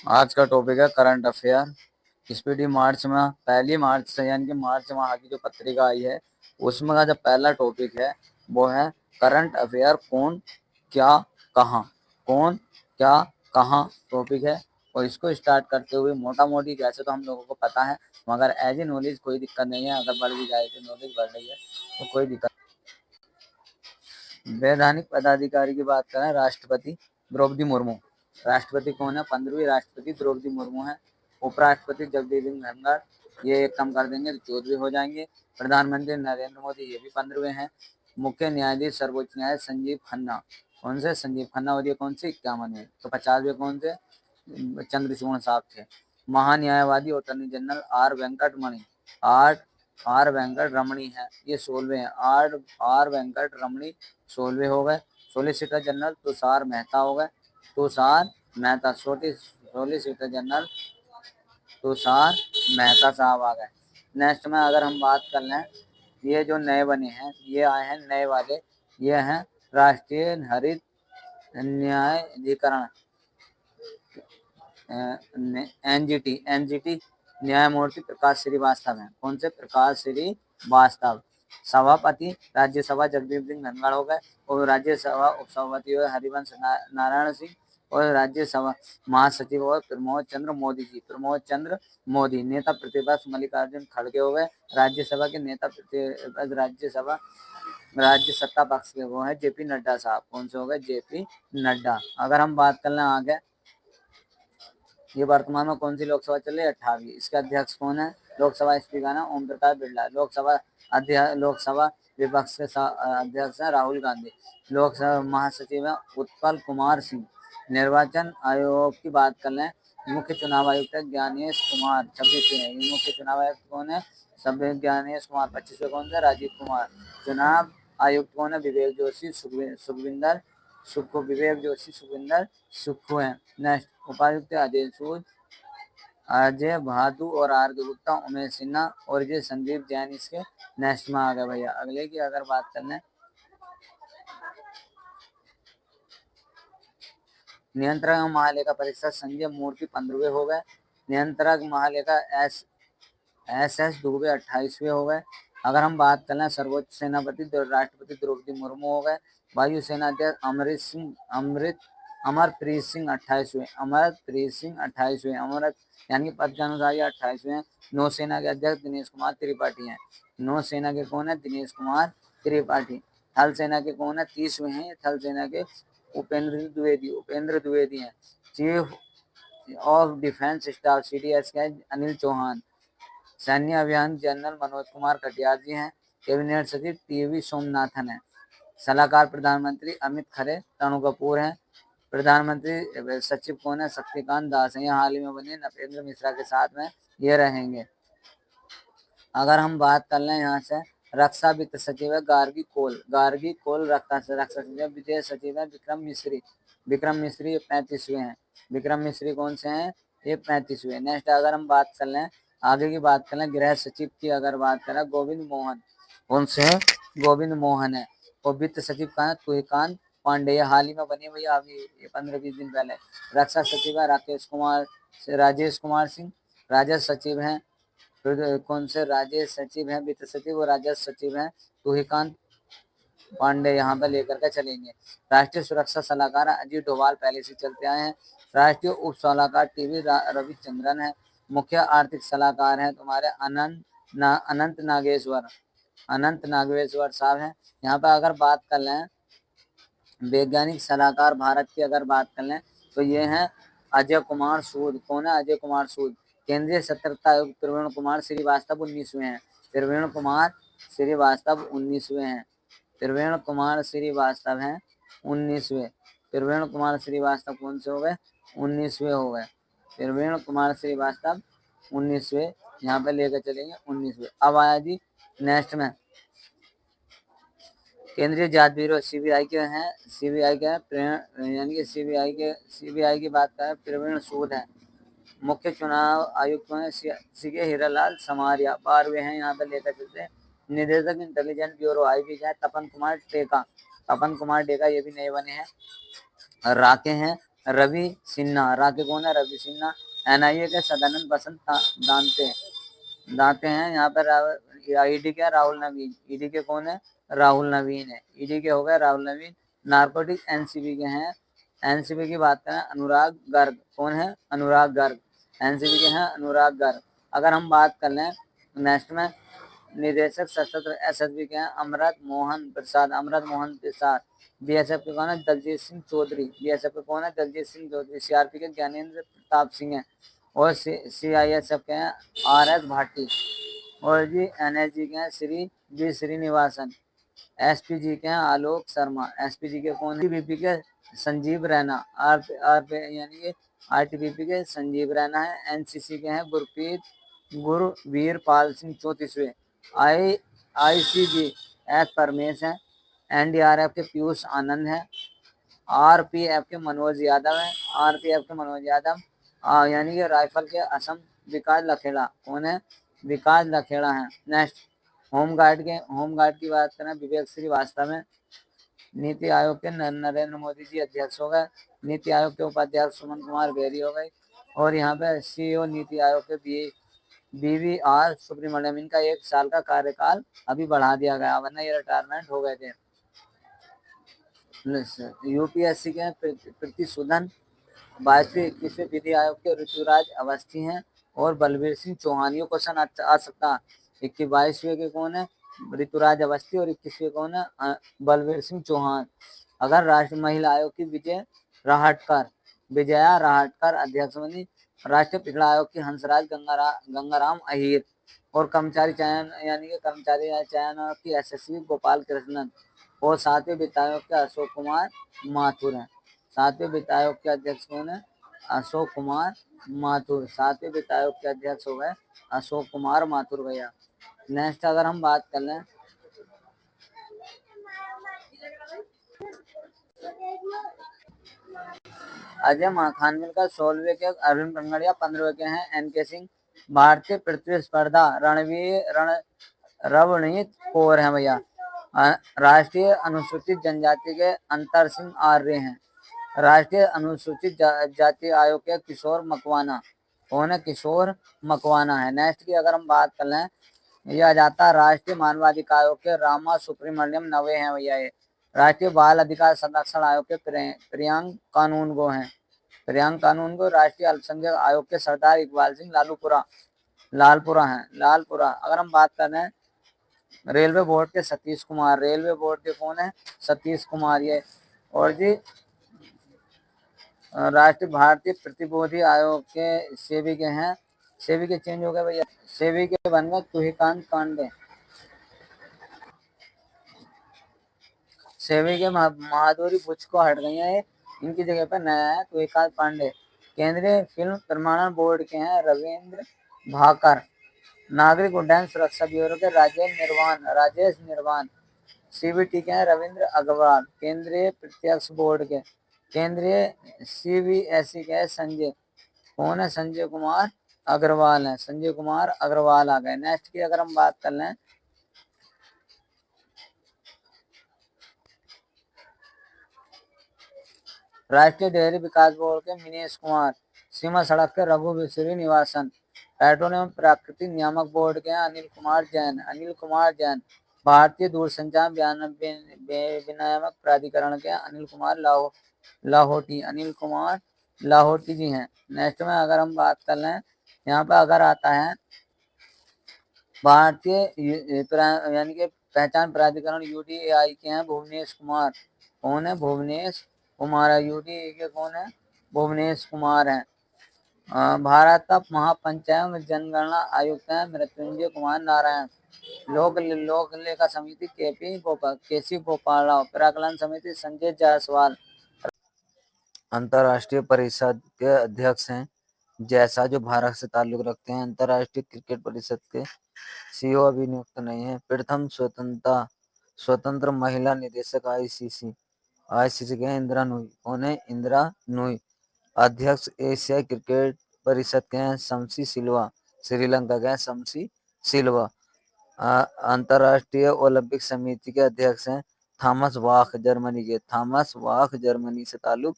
आज का टॉपिक है करंट अफेयर। स्पीडी मार्च में 1 मार्च से यानी कि मार्च माह की जो पत्रिका आई है उसमें का जो पहला टॉपिक है वो है करंट अफेयर कौन क्या कहाँ। कौन क्या कहाँ टॉपिक है। और इसको स्टार्ट करते हुए मोटा मोटी वैसे तो हम लोगों को पता है मगर एज ए नॉलेज कोई दिक्कत नहीं है, अगर बढ़ भी जाए तो नॉलेज बढ़ रही है तो कोई दिक्कत। वैधानिक पदाधिकारी की बात करें राष्ट्रपति द्रौपदी मुर्मू। राष्ट्रपति कौन है? 15वीं राष्ट्रपति द्रौपदी मुर्मू है। उपराष्ट्रपति जगदीप धनखड़, ये एक कम कर देंगे तो 14 हो जाएंगे। प्रधानमंत्री नरेंद्र मोदी, ये भी 15वें हैं। मुख्य न्यायाधीश सर्वोच्च न्यायालय संजीव खन्ना, कौन से? संजीव खन्ना। और ये कौन से? 51वें। तो 50वें कौन थे? चंद्रचूड़ साहब थे। महान्यायवादी attorney general R Venkataramani, R Venkat Ramani है, ये 16वें हैं। आर वेंकट रमणी 16वें हो गए। सोलिसिटर जनरल तुषार मेहता हो गए। तुषार मेहता, सोलिसिटर जनरल तुषार मेहता साहब आ गए। नेक्स्ट में अगर हम बात कर लें, ये जो नए बने हैं ये आए हैं नए वाले, ये हैं राष्ट्रीय हरित न्यायाधिकरण एनजीटी न्यायमूर्ति प्रकाश श्रीवास्तव हैं। कौन से? प्रकाश श्रीवास्तव। सभापति राज्यसभा जगदीप सिंह धनखड़ हो गए। और राज्यसभा उपसभापति हो हरिवंश नारायण सिंह। और राज्यसभा महासचिव हो प्रमोद चंद्र मोदी जी, प्रमोद चंद्र मोदी। नेता प्रतिपक्ष मल्लिकार्जुन खड़गे हो गए। राज्यसभा के नेता प्रतिपक्ष राज्यसभा राज्य सत्ता पक्ष के वो है जेपी नड्डा साहब। कौन से हो गए? जेपी नड्डा। अगर हम बात कर लें आगे, ये वर्तमान में कौन सी लोकसभा चल रही है? 18वीं। इसके अध्यक्ष कौन है? लोकसभा स्पीकर है ओम प्रकाश बिरला। लोकसभा विपक्ष के अध्यक्ष है राहुल गांधी। लोकसभा महासचिव है उत्पल कुमार सिंह। निर्वाचन आयोग की बात कर लें, मुख्य चुनाव आयुक्त है ज्ञानेश कुमार, 26वें है। मुख्य चुनाव आयुक्त कौन है? सब ज्ञानेश कुमार। 25वें कौन सा? राजीव कुमार। चुनाव आयुक्त कौन है? विवेक जोशी, सुखविंदर सुक्खू, विवेक जोशी, सुखविंदर सुक्खू है। नेक्स्ट उपायुक्त अजय सूद, अजय भादु और आर के गुप्ता, उमेश सिन्हा और ये संदीप जैन इसके नेक्स्ट में आ गए भैया। अगले की अगर बात कर लें, नियंत्रक महालेखा परीक्षक संजय मूर्ति 15वें हो गए। नियंत्रक महालेखा एस दुबे 28वें हो गए। अगर हम बात कर लें सर्वोच्च सेनापति राष्ट्रपति द्रौपदी मुर्मू हो गए। वायुसेना अध्यक्ष अमरप्रीत सिंह 28वें, अमरप्रीत सिंह 28वें, अमर यानी कि पद के अनुसार ये 28वें। नौसेना के अध्यक्ष दिनेश कुमार त्रिपाठी हैं। नौसेना के कौन है? दिनेश कुमार त्रिपाठी। थल सेना के कौन है? 30वें हैं। थल सेना के उपेंद्र द्विवेदी हैं। Chief of defence staff CDS के अनिल चौहान। सैन्य अभियान जनरल मनोज कुमार कटियार जी हैं। कैबिनेट सचिव टीवी सोमनाथन है। सलाहकार प्रधानमंत्री अमित खरे तनु कपूर हैं। प्रधानमंत्री सचिव कौन है? शक्तिकांत दास हैं। हाल ही में बने नपेंद्र मिश्रा के साथ में ये रहेंगे। अगर हम बात कर लें यहाँ से, रक्षा वित्त सचिव है गार्गी कोल रक्षा सचिव। विदेश सचिव है विक्रम मिश्री 35वें हैं। विक्रम मिश्री कौन से हैं? ये 35वें। नेक्स्ट अगर हम बात कर लें, आगे की बात कर लें, गृह सचिव की अगर बात करें गोविंद मोहन, कौन से हैं? गोविंद मोहन है। और वित्त सचिव का है तुहिकांत पांडे, हाल ही में बनी भैया अभी 15-20 दिन पहले। रक्षा सचिव है राजेश कुमार सिंह। राजस्व सचिव हैं कौन से? राजेश सचिव हैं वित्त सचिव और राजस्व सचिव हैं तुहिकांत पांडे, यहाँ पर लेकर के चलेंगे। राष्ट्रीय सुरक्षा सलाहकार अजीत डोभाल पहले से चलते आए हैं। राष्ट्रीय उप सलाहकार टीवी रविचंद्रन है। मुख्य आर्थिक सलाहकार हैं तुम्हारे अनंत नागेश्वर साहब हैं। यहाँ पर अगर बात कर लें वैज्ञानिक सलाहकार भारत की अगर बात कर लें तो ये हैं अजय कुमार सूद। कौन है? अजय कुमार सूद। केंद्रीय सतर्कता आयुक्त प्रवीण कुमार श्रीवास्तव 19वें हैं। प्रवीण कुमार श्रीवास्तव 19वें हैं। प्रवीण कुमार श्रीवास्तव हैं 19वें। प्रवीण कुमार श्रीवास्तव कौन से हो गए? 19वें हो गए। प्रवीण कुमार श्रीवास्तव 19वें, यहाँ पे लेकर चलेंगे 19वें। अब आया जी नेक्स्ट में केंद्रीय जांच ब्यूरो सीबीआई के हैं। सीबीआई के यानी कि सीबीआई की बात करें प्रवीण सूद है। मुख्य चुनाव आयुक्त हैं सीके हीरालाल समारिया 12वें हैं। यहाँ पे लेकर चलते हैं। निदेशक इंटेलिजेंस ब्यूरो आईबी का है तपन कुमार टेका ये भी नए बने हैं। राके हैं रवि सिन्हा। रा के कौन है? रवि सिन्हा। एनआईए के सदानंद बसंत दांते दांते हैं। यहाँ पर ईडी के राहुल नवीन। ईडी के कौन है? राहुल नवीन है। ईडी के हो गए राहुल नवीन। नारकोटिक एनसीबी के हैं। एनसीबी की बात करें अनुराग गर्ग। कौन है? अनुराग गर्ग। एनसीबी के हैं अनुराग गर्ग। अगर हम बात कर लें नेक्स्ट में निदेशक सशस्त्र एसएसबी के हैं अमृत मोहन प्रसाद। अमृत मोहन प्रसाद। बीएसएफ के कौन है? दलजीत सिंह चौधरी। बीएसएफ के कौन है? दलजीत सिंह चौधरी। सीआरपी के ज्ञानेंद्र प्रताप सिंह है। और सीआईएसएफ के हैं आरएस भाटी। और जी एनएसजी के हैं श्री जी श्रीनिवासन। एसपीजी के हैं आलोक शर्मा। एसपीजी के कौन है? बीपी के संजीव रैना। आर यानी कि आरटीबीपी के संजीव रैना है। एनसीसी के हैं गुरवीर पाल सिंह 34वें। आईसीजी एस परमेश है। एनडीआरएफ के पीयूष आनंद है। आरपीएफ के मनोज यादव है। आरपीएफ के मनोज यादव। यानी कि राइफल के असम विकास लखेड़ा। कौन है? विकास लखेड़ा है। नेक्स्ट होमगार्ड की बात करें विवेक श्रीवास्तव है। नीति आयोग के नरेंद्र मोदी जी अध्यक्ष हो गए। नीति आयोग के उपाध्यक्ष सुमन कुमार बेरी हो गए। और यहाँ पे सीईओ नीति आयोग के बीवीआर सुब्रमण्यम। इनका 1 साल का कार्यकाल अभी बढ़ा दिया गया, वरना ये रिटायरमेंट हो गए थे। यूपीएससी के प्रतिशोधन 22वें 21वें विधि आयोग के ऋतुराज अवस्थी हैं और बलबीर सिंह चौहान। ये क्वेश्चन आ सकता है। 22वें के कौन है? ऋतुराज अवस्थी। और 21वें कौन है? बलबीर सिंह चौहान। अगर राष्ट्रीय महिला आयोग की विजया राहटकर अध्यक्ष बनी। राष्ट्रीय पिछड़ा आयोग की हंसराज गंगाराम अहिर। और कर्मचारी चयन यानी कि कर्मचारी चयन आयोग की एसएसवी गोपाल कृष्णन। और 7वें वित्त आयोग के अशोक कुमार माथुर हैं। 7वें वित्त आयोग के अध्यक्ष कौन है? अशोक कुमार माथुर। 7वें वित्त आयोग के अध्यक्ष हो गए अशोक कुमार माथुर भैया। नेक्स्ट अगर हम बात कर लें अजय माखानविल का 16वें के अरविंद पंगड़िया 15वें के हैं एनके सिंह। भारतीय प्रतिस्पर्धा रवनीत कौर है भैया। राष्ट्रीय अनुसूचित जनजाति के अंतर सिंह आर्य हैं। राष्ट्रीय अनुसूचित जाति आयोग के किशोर मकवाना। कौन है? किशोर मकवाना है। नेक्स्ट की अगर हम बात कर लें ये आ जाता है राष्ट्रीय मानवाधिकार आयोग के रामा सुब्रमण्यम नवे हैं भैया। ये राष्ट्रीय बाल अधिकार संरक्षण आयोग के प्रियांक कानूनगो हैं। प्रियांक कानूनगो। राष्ट्रीय अल्पसंख्यक आयोग के सरदार इकबाल सिंह लालपुरा हैं। लालपुरा। अगर हम बात कर रहे हैं रेलवे बोर्ड के सतीश कुमार। रेलवे बोर्ड के कौन है? सतीश कुमार ये। और जी राष्ट्रीय भारतीय प्रतिबोधि आयोग के सेवी के हैं। सेवी के चेंज हो गए भैया। सेवी के बन गए तुहिकांत पांडे। सेवी के माधुरी बुचको हट गई है। इनकी जगह पर नया है तुहिकांत पांडे। केंद्रीय फिल्म प्रमाणन बोर्ड के हैं रविंद्र भाकर। नागरिक उड्डयन सुरक्षा ब्यूरो के राजेश निर्वाण। सीबीटी के हैं रविंद्र अग्रवाल। केंद्रीय प्रत्यक्ष बोर्ड के केंद्रीय सीबीएसई के संजय। कौन है? संजय कुमार अग्रवाल है। संजय कुमार अग्रवाल आ गए। नेक्स्ट की अगर हम बात कर लें राष्ट्रीय डेयरी विकास बोर्ड के मिनेश कुमार। सीमा सड़क के रघु श्रीनिवासन। पेट्रोलियम एवं प्राकृतिक नियामक बोर्ड के अनिल कुमार जैन। भारतीय दूरसंचार विनियामक प्राधिकरण के अनिल कुमार लाहौटी जी हैं। नेक्स्ट में अगर हम बात कर लें यहाँ पर अगर आता है भारतीय यानी कि पहचान प्राधिकरण यूडीएआई के हैं भुवनेश कुमार। कौन है? भुवनेश कुमार है। यूडीए के कौन है? भुवनेश कुमार है। भारत का महापंचायत जनगणना आयुक्त है मृत्युंजय कुमार नारायण। लोक लेखा समिति केसी गोपाल राव। प्राकलन समिति संजय जायसवाल। अंतर्राष्ट्रीय परिषद के अध्यक्ष हैं जैसा जो भारत से ताल्लुक रखते हैं। अंतर्राष्ट्रीय क्रिकेट परिषद के सीईओ अभी नियुक्त नहीं है। प्रथम स्वतंत्र महिला निदेशक आईसीसी के इंदिरा नूई। कौन है? इंदिरा नूई। अध्यक्ष एशियाई क्रिकेट परिषद के हैं शमसी सिल्वा। श्रीलंका के हैं शमसी सिल्वा। अंतर्राष्ट्रीय ओलंपिक समिति के अध्यक्ष हैं थॉमस बाख जर्मनी के। थॉमस बाख जर्मनी से ताल्लुक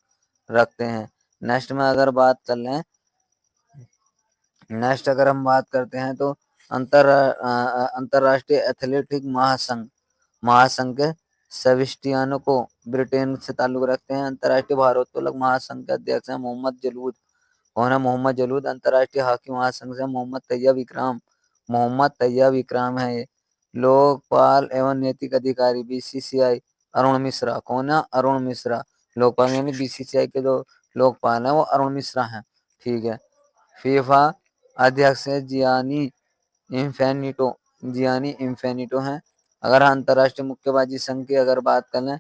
रखते हैं। नेक्स्ट में अगर बात कर लें, नेक्स्ट अगर हम बात करते हैं तो अंतर्राष्ट्रीय एथलेटिक महासंघ महासंघ के सेबेस्टियानो को ब्रिटेन से ताल्लुक रखते हैं। अंतर्राष्ट्रीय भारोत्तोलक महासंघ के अध्यक्ष हैं मोहम्मद जलूद। कौन है मोहम्मद जलूद? अंतर्राष्ट्रीय हॉकी महासंघ से मोहम्मद तैयब इकराम है ये। लोकपाल एवं नैतिक अधिकारी बीसीसीआई अरुण मिश्रा। कौन है? अरुण मिश्रा। लोकपाल यानी बीसीसीआई के जो लोकपाल हैं वो अरुण मिश्रा हैं। ठीक है। फीफा अध्यक्ष है जियानी इन्फेनिटो हैं। अगर अंतर्राष्ट्रीय मुक्केबाजी संघ की अगर बात करें,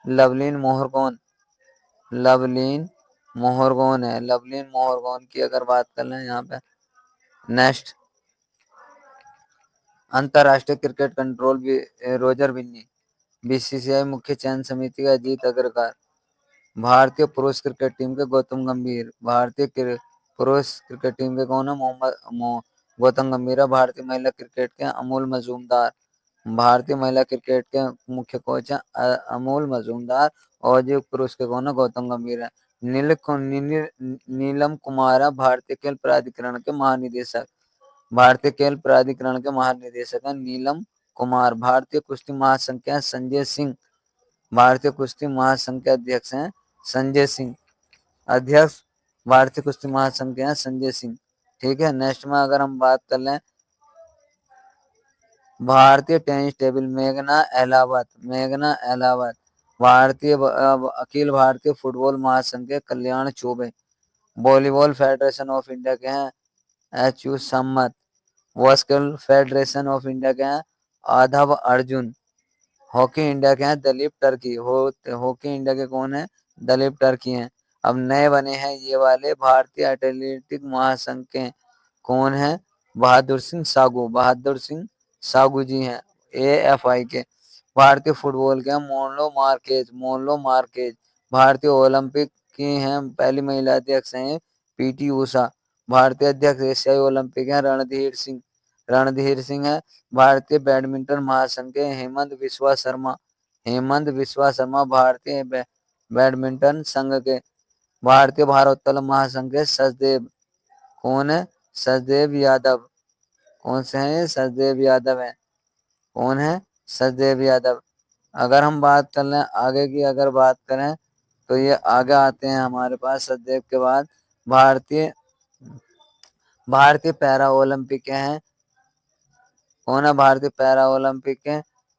लवलिन मोहरगोन लवलिन लवलिन मोहरगोन की अगर बात कर लें यहाँ पे। नेक्स्ट अंतर्राष्ट्रीय cricket control Roger Binny. BCCI मुख्य चयन समिति का अजीत अग्रकर। भारतीय पुरुष क्रिकेट टीम के गौतम गंभीर। पुरुष क्रिकेट टीम के कौन है? गौतम गंभीर है। भारतीय महिला क्रिकेट के अमूल मजूमदार। भारतीय महिला क्रिकेट के मुख्य कोच है अमूल मजूमदार। और जो पुरुष के कौन है? गौतम गंभीर है। नीलम कुमार भारतीय खेल प्राधिकरण के महानिदेशक। भारतीय खेल प्राधिकरण के महानिदेशक है नीलम कुमार। भारतीय कुश्ती महासंघ के संजय सिंह। भारतीय कुश्ती महासंघ के अध्यक्ष हैं संजय सिंह। अध्यक्ष भारतीय कुश्ती महासंघ के हैं संजय सिंह। ठीक है। नेक्स्ट में अगर हम बात कर लें, भारतीय टेनिस टेबल मेघना अहलावत। अखिल भारतीय फुटबॉल महासंघ के Kalyan Chaubey. Volleyball federation of India के हैं एच.यू. सम्मत। बास्केटबॉल फेडरेशन ऑफ इंडिया के हैं आधव अर्जुन। हॉकी इंडिया के हैं दलीप टर्की। हॉकी इंडिया के कौन है? दलीप टर्की हैं। अब नए बने हैं ये वाले भारतीय एथलेटिक महासंघ के कौन है? बहादुर सिंह सागू जी हैं AFI के। भारतीय फुटबॉल के हैं मोनलो मार्केज। भारतीय ओलंपिक की हैं पहली महिला अध्यक्ष हैं PT उषा। भारतीय अध्यक्ष एशियाई ओलंपिक हैं रणधीर सिंह है। भारतीय बैडमिंटन महासंघ के हेमंत विश्वा शर्मा भारतीय बैडमिंटन संघ के। भारतीय भारोत्तोलन महासंघ के सचदेव। कौन है? सचदेव यादव। कौन से हैं? सचदेव यादव है। कौन है? सचदेव यादव। अगर हम बात कर लें आगे की, अगर बात करें तो ये आगे आते हैं हमारे पास सचदेव के बाद भारतीय पैरा ओलंपिक के हैं। कौन है भारतीय पैरा ओलंपिक के?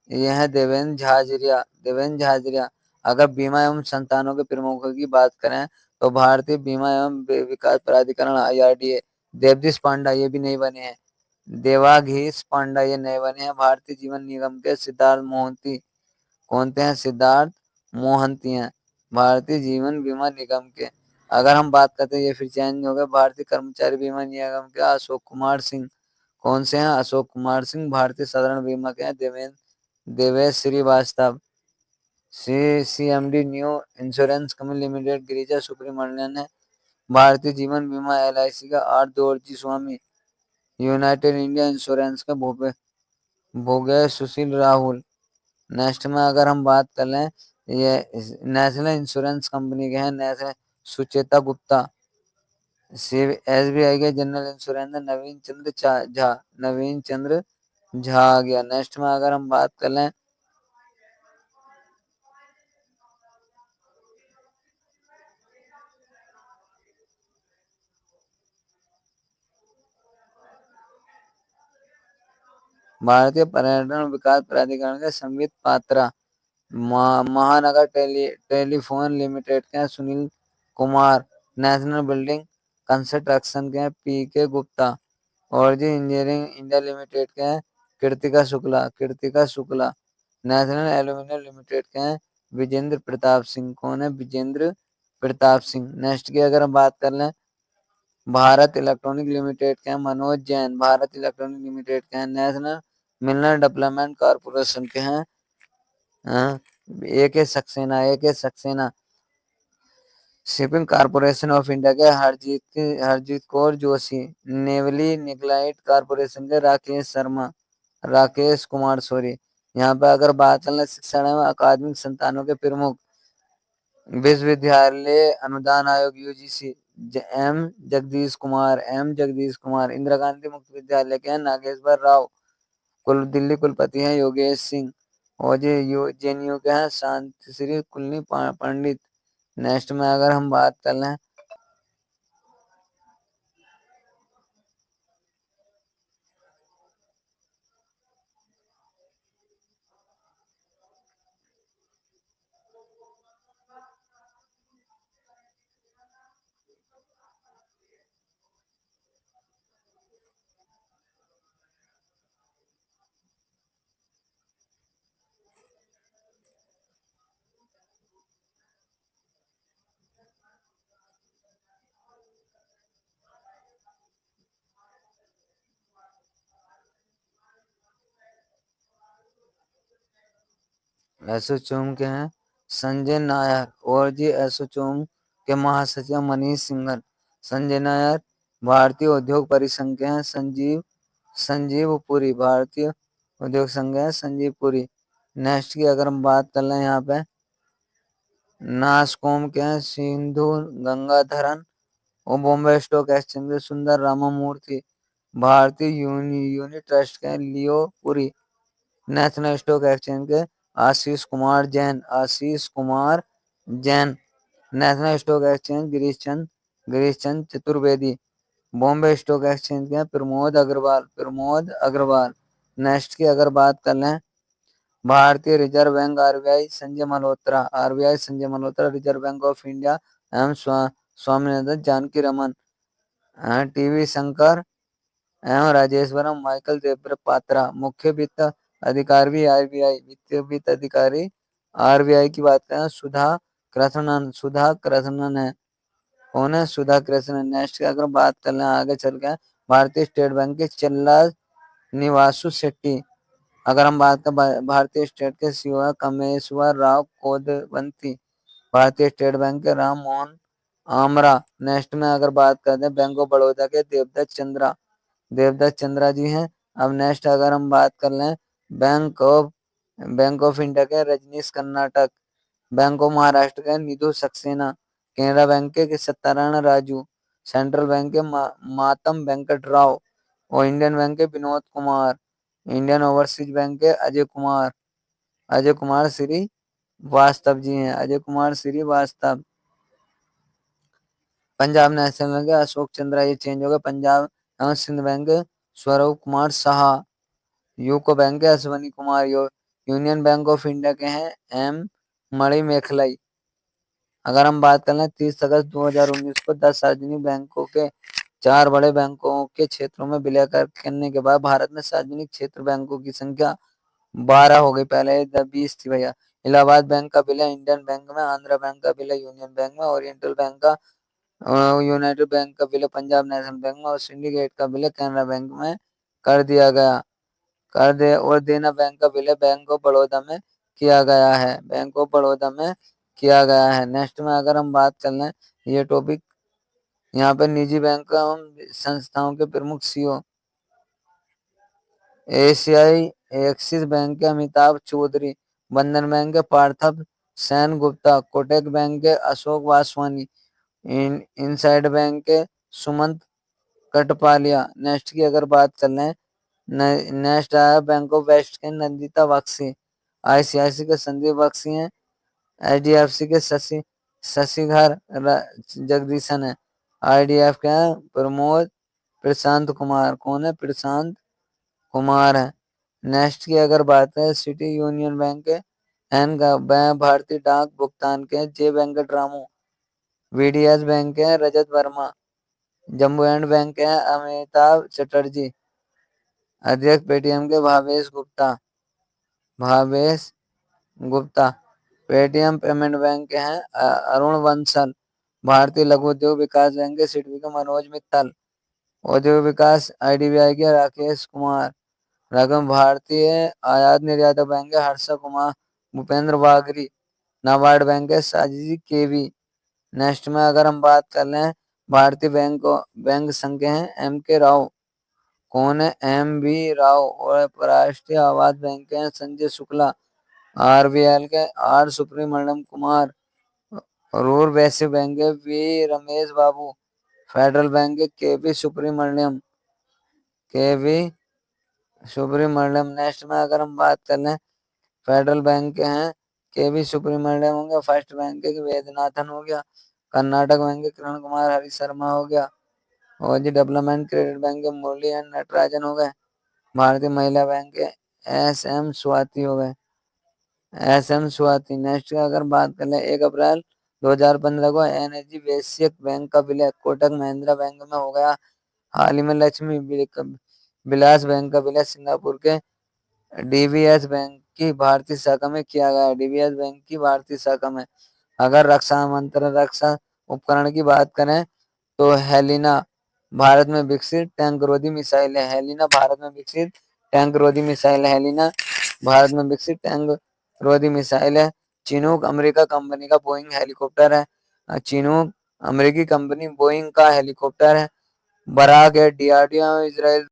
ये है देवेंद्र झाझरिया। अगर बीमा एवं संस्थानों के प्रमुखों की बात करें तो भारतीय बीमा एवं विकास प्राधिकरण IRDA देवदीश पांडा ये भी नहीं बने हैं। देवाघीश पांडा ये नए बने हैं। भारतीय जीवन निगम के सिद्धार्थ मोहंती। कौन थे हैं? सिद्धार्थ मोहंती हैं भारतीय जीवन बीमा निगम के। अगर हम बात करते हैं ये फिर चेंज हो गए, भारतीय कर्मचारी बीमा निगम के अशोक कुमार सिंह। कौन से हैं? अशोक कुमार सिंह। भारतीय साधारण बीमा के हैं Devesh Srivastava. CMD new insurance company limited Girija Subramanian है। भारतीय जीवन बीमा LIC का R Doraiswamy. United India Insurance के भोगे सुशील राहुल। नेक्स्ट में अगर हम बात कर लें ये नेशनल इंश्योरेंस कंपनी के हैं सुचेता गुप्ता। SBI के जनरल इंश्योरेंस नवीन चंद्र झा आ गया। नेक्स्ट में अगर हम बात कर लें भारतीय पर्यटन विकास प्राधिकरण के संबित पात्रा। महानगर टेलीफोन लिमिटेड के Sunil Kumar. National building construction के PK गुप्ता। और जी इंजीनियरिंग इंडिया लिमिटेड के हैं Kritika Shukla. National aluminium limited के हैं विजेंद्र प्रताप सिंह। कौन है? विजेंद्र प्रताप सिंह। नेक्स्ट की अगर हम बात कर लें भारत इलेक्ट्रॉनिक लिमिटेड के हैं मनोज जैन। भारत इलेक्ट्रॉनिक लिमिटेड के हैं नेशनल मिनरल डेवलपमेंट कॉर्पोरेशन के हैं AK Saxena. Shipping corporation of India के हरजीत कौर जोशी। नेवली निगलाइट कॉर्पोरेशन के राकेश कुमार सोरी। यहाँ पे अगर बात करें शिक्षा एवं अकादमिक संस्थानों के प्रमुख विश्वविद्यालय अनुदान आयोग यूजीसी एम जगदीश कुमार इंदिरा गांधी मुक्त विद्यालय के हैं नागेश्वर राव, दिल्ली कुलपति हैं योगेश सिंह, और ये जेएनयू के हैं शांति श्री कुलनी पंडित। नेक्स्ट में अगर हम बात कर लें एसोचैम के हैं संजय नायर, और जी एसोचैम के महासचिव मनीष सिंघल। संजय नायर भारतीय उद्योग परिसंघ के हैं संजीव पुरी, भारतीय उद्योग संघ है संजीव पुरी। नेक्स्ट की अगर हम बात कर लें यहाँ पे नासकॉम के हैं सिंधु गंगाधरन, और बॉम्बे स्टॉक एक्सचेंज के सुंदर रामामूर्ति। भारतीय यूनिट ट्रस्ट के Leo Puri. National stock exchange के Ashish Kumar Jain. National stock exchange Girish Chand Chaturvedi. Bombay stock exchange के प्रमोद अग्रवाल। नेक्स्ट की अगर बात कर लें भारतीय reserve bank RBI Sanjay Malhotra. Reserve bank of India M Swaminathan Janaki Raman. TV Shankar M Rajeshwaram Michael Debabrata Patra. मुख्य वित्त अधिकारी भी आरबीआई, वित्तीय वित्त अधिकारी आरबीआई की बात करें सुधा कृष्णन है। कौन है? सुधा कृष्णन। नेक्स्ट की अगर बात कर लें आगे चल के भारतीय स्टेट बैंक के चिल्ला निवासु शेट्टी। अगर हम बात करें भारतीय स्टेट के सीईओ कमेश्वर राव कोदवंती। भारतीय स्टेट बैंक के राम मोहन आमरा। नेक्स्ट में अगर बात करते हैं बैंक ऑफ बड़ौदा के देवदत्त चंद्रा जी हैं। अब नेक्स्ट अगर हम बात कर लें बैंक ऑफ इंडिया के रजनीश कर्नाटक। बैंक ऑफ महाराष्ट्र के निधु सक्सेना। केनरा बैंक के सत्यानारायण राजू। सेंट्रल बैंक के मातम वेंकट राव, और इंडियन बैंक के Vinod Kumar. Indian overseas bank के अजय कुमार श्री वास्तव जी हैं। अजय कुमार श्री वास्तव। पंजाब नेशनल बैंक के अशोक चंद्रा, ये चेंज हो गया। पंजाब एवं सिंध बैंक के स्वरूप कुमार साहा। यूको बैंक के Ashwani Kumar. Union bank of India के हैं एम मणि मेखलाई। अगर हम बात करें 30 अगस्त 2019 को 10 सार्वजनिक बैंकों के 4 बड़े बैंकों के क्षेत्रों में विलय करने के बाद भारत में सार्वजनिक क्षेत्र बैंकों की संख्या 12 हो गई। पहले 20 थी भैया। इलाहाबाद बैंक का विलय इंडियन बैंक में, आंध्रा बैंक का विलय यूनियन बैंक में, ओरिएंटल बैंक का यूनाइटेड बैंक का विलय पंजाब नेशनल बैंक में, और सिंडिकेट का विलय कैनरा बैंक में कर दिया गया। और देना बैंक का विलय बैंक ऑफ बड़ौदा में किया गया है। नेक्स्ट में अगर हम बात कर लें ये टॉपिक यहाँ पे निजी बैंक संस्थाओं के प्रमुख सीईओ। एशियाई एक्सिस बैंक के अमिताभ चौधरी। बंधन बैंक के पार्थव सेन गुप्ता। कोटक बैंक के अशोक वासवानी। इनसाइड बैंक के सुमंत कटपालिया। नेक्स्ट की अगर बात कर लें नेक्स्ट आया बैंक ऑफ वेस्ट के नंदिता बख्शी। आईसीआईसी के संदीप बख्शी हैं। एचडीएफसी के शशिधर जगदीशन है। आईडीएफ के हैं प्रशांत कुमार। कौन है? प्रशांत कुमार है। नेक्स्ट की अगर बात है सिटी यूनियन बैंक के एन भारतीय डाक भुगतान के जे वेंकट रामू। वीडीएस बैंक के रजत वर्मा। जम्मू एंड बैंक के अमिताभ चटर्जी। अध्यक्ष पेटीएम के Bhavesh Gupta. Paytm payment bank के हैं अरुण बंसल। भारतीय लघु उद्योग विकास बैंक के सिडबी के मनोज मित्तल। औद्योगिक विकास आईडीबीआई के राकेश कुमार राघव। भारतीय आयात निर्यातक बैंक के हर्षा कुमार भूपेंद्र बागरी। नाबार्ड बैंक के साजिद केवी। नेक्स्ट में अगर हम बात कर लें भारतीय बैंक संघ के हैं एम के राव। कौन है? M B Rao. और राष्ट्रीय आवास बैंक के हैं संजय शुक्ला। आरबीएल के आर सुब्रमण्यम कुमार। रूर वैश्य बैंक है V Ramesh Babu. Federal Bank है के वी सुब्रमण्यम। नेक्स्ट में अगर हम बात कर लें फेडरल बैंक के हैं के वी सुब्रमण्यम हो गया। फर्स्ट बैंक है वेदनाथन हो गया। कर्नाटक बैंक है किरण कुमार हरि शर्मा हो गया। और जी डेवलपमेंट क्रेडिट बैंक है मुरली एंड नटराजन हो गए। भारतीय महिला बैंक है एस.एम. स्वाति हो गए। एस.एम. स्वाति। नेक्स्ट का अगर बात कर ले 1 अप्रैल 2015 को एनएसजी बेसिक बैंक का विलय कोटक महिंद्रा बैंक में हो गया। हाल ही में लक्ष्मी विलास बैंक का विलय सिंगापुर के डीबीएस बैंक की भारतीय शाखा में किया गया है। डीबीएस बैंक की भारतीय शाखा में। अगर रक्षा मंत्र रक्षा उपकरण की बात करें तो हेलिना भारत में विकसित टैंक रोधी मिसाइल है। हेलिना भारत में विकसित टैंक रोधी मिसाइल है। हेलिना भारत में विकसित टैंक रोधी मिसाइल है। चिनूक अमेरिका कंपनी का बोइंग हेलीकॉप्टर है। चिनूक अमेरिकी कंपनी बोइंग का हेलीकॉप्टर है। बराक है डीआरडीओ इसराइल